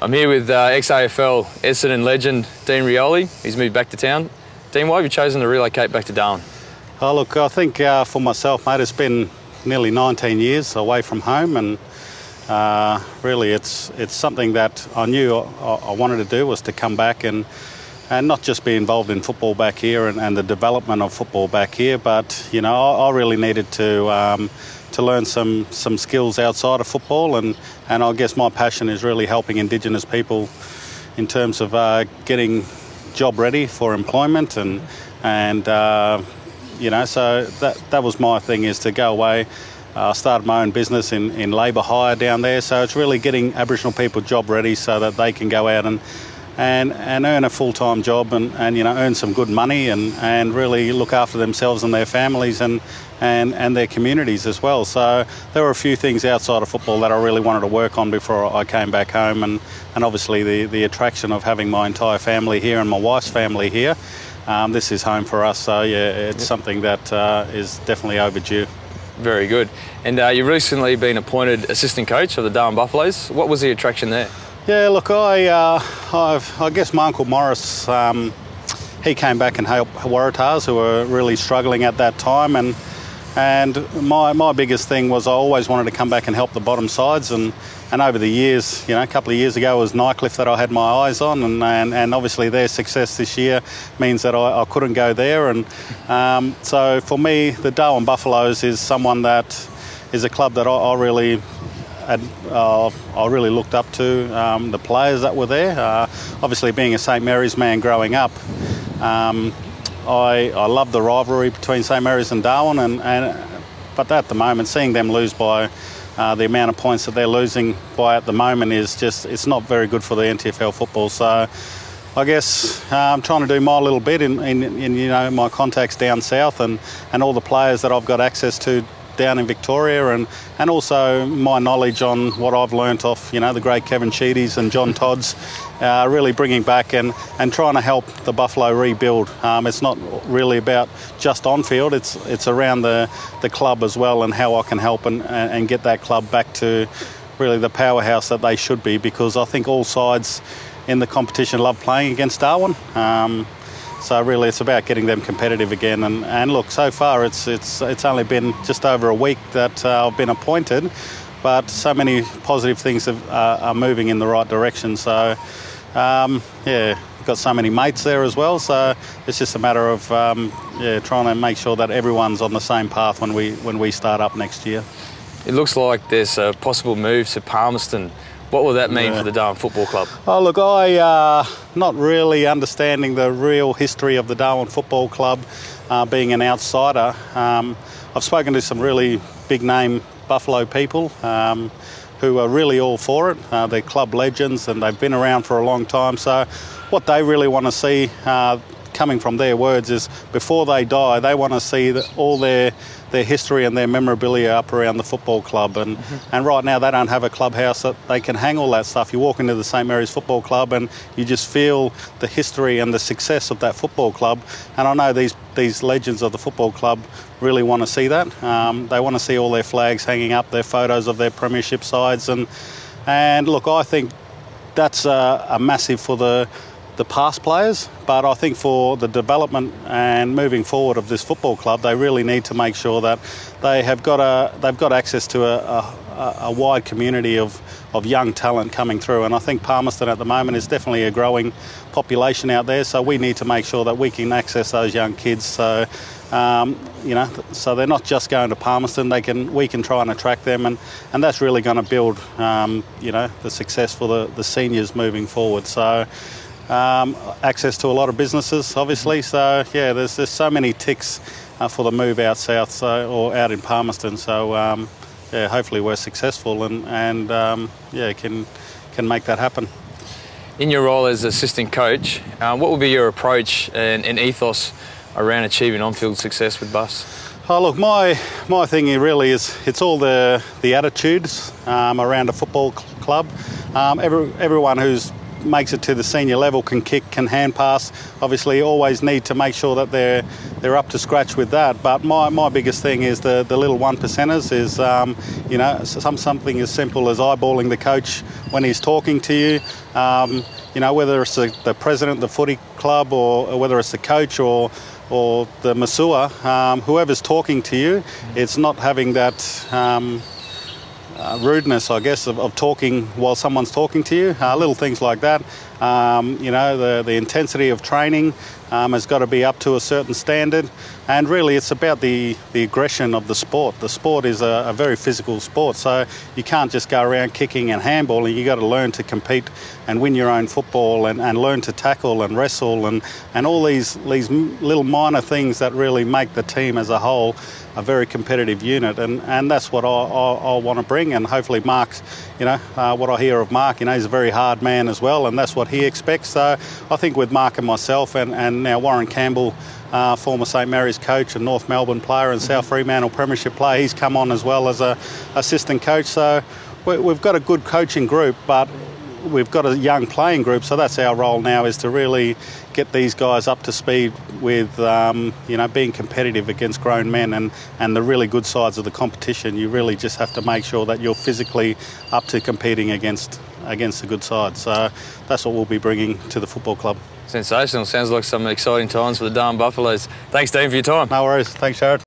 I'm here with ex-AFL Essendon legend Dean Rioli. He's moved back to town. Dean, why have you chosen to relocate back to Darwin? Oh, look, I think for myself, mate, it's been nearly 19 years away from home, and really it's something that I knew I wanted to do, was to come back and not just be involved in football back here and the development of football back here, but you know, I really needed to learn some skills outside of football, and I guess my passion is really helping Indigenous people in terms of getting job ready for employment, and you know, so that was my thing, is to go away. I started my own business in labour hire down there, so it's really getting Aboriginal people job ready so that they can go out and earn a full-time job and you know, earn some good money and really look after themselves and their families and their communities as well. So there were a few things outside of football that I really wanted to work on before I came back home, and obviously the attraction of having my entire family here and my wife's family here. This is home for us, so yeah, it's something that is definitely overdue. Very good. And you've recently been appointed assistant coach of the Darwin Buffaloes. What was the attraction there? Yeah, look, I guess my Uncle Morris, he came back and helped Waratahs, who were really struggling at that time, and my biggest thing was I always wanted to come back and help the bottom sides, and over the years, you know, a couple of years ago it was Nycliffe that I had my eyes on, and obviously their success this year means that I couldn't go there, and so for me the Darwin Buffaloes is someone that is a club that I really looked up to, the players that were there. Obviously being a St Mary's man growing up, I love the rivalry between St Mary's and Darwin, but at the moment, seeing them lose by the amount of points that they're losing by at the moment is just, it's not very good for the NTFL football. So I guess I'm trying to do my little bit in you know, my contacts down south and all the players that I've got access to down in Victoria, and also my knowledge on what I've learnt off, you know, the great Kevin Sheedy's and John Todd's, really bringing back and trying to help the Buffalo rebuild. It's not really about just on field, it's around the club as well, and how I can help and get that club back to really the powerhouse that they should be, because I think all sides in the competition love playing against Darwin. So really it's about getting them competitive again, and look, so far it's only been just over a week that I've been appointed, but so many positive things are moving in the right direction. So yeah, we've got so many mates there as well, so it's just a matter of trying to make sure that everyone's on the same path when we start up next year. It looks like there's a possible move to Palmerston. What will that mean for the Darwin Football Club? Oh, look, not really understanding the real history of the Darwin Football Club, being an outsider. I've spoken to some really big-name Buffalo people who are really all for it. They're club legends and they've been around for a long time. So what they really want to see, coming from their words, is before they die, they want to see all their history and their memorabilia up around the football club, and right now they don't have a clubhouse that they can hang all that stuff. You walk into the St Mary's Football Club and you just feel the history and the success of that football club, and I know these legends of the football club really want to see that. They want to see all their flags hanging up, their photos of their premiership sides, and look, I think that's a massive for the past players, but I think for the development and moving forward of this football club, they really need to make sure that they've got access to a wide community of young talent coming through. And I think Palmerston at the moment is definitely a growing population out there, so we need to make sure that we can access those young kids. So you know, so they're not just going to Palmerston. We can try and attract them, and that's really going to build you know, the success for the seniors moving forward. So access to a lot of businesses, obviously. So yeah, there's so many ticks for the move out south, or out in Palmerston. So yeah, hopefully we're successful and yeah, can make that happen. In your role as assistant coach, what will be your approach and ethos around achieving on-field success with Buffs? Oh, look, my thing here really is, it's all the attitudes around a football club. Everyone who's makes it to the senior level can kick, can hand pass. Obviously, always need to make sure that they're up to scratch with that. But my biggest thing is the little 1%ers is something as simple as eyeballing the coach when he's talking to you. Whether it's the president of the footy club or whether it's the coach or the masseur, whoever's talking to you, it's not having that rudeness, I guess, of talking while someone's talking to you. Little things like that. The intensity of training has got to be up to a certain standard. And really, it's about the aggression of the sport. The sport is a very physical sport, so you can't just go around kicking and handballing. You've got to learn to compete and win your own football and learn to tackle and wrestle and all these little minor things that really make the team as a whole a very competitive unit. And that's what I want to bring. And hopefully Mark's, what I hear of Mark, he's a very hard man as well, and that's what he expects. So I think with Mark and myself and now Warren Campbell, former St Mary's coach and North Melbourne player and South Fremantle Premiership player, he's come on as well as a assistant coach. So we've got a good coaching group, but we've got a young playing group, so that's our role now, is to really get these guys up to speed with being competitive against grown men and the really good sides of the competition. You really just have to make sure that you're physically up to competing against the good side. So that's what we'll be bringing to the football club. Sensational. Sounds like some exciting times for the Darwin Buffaloes. Thanks, Dean, for your time. No worries. Thanks, Jared.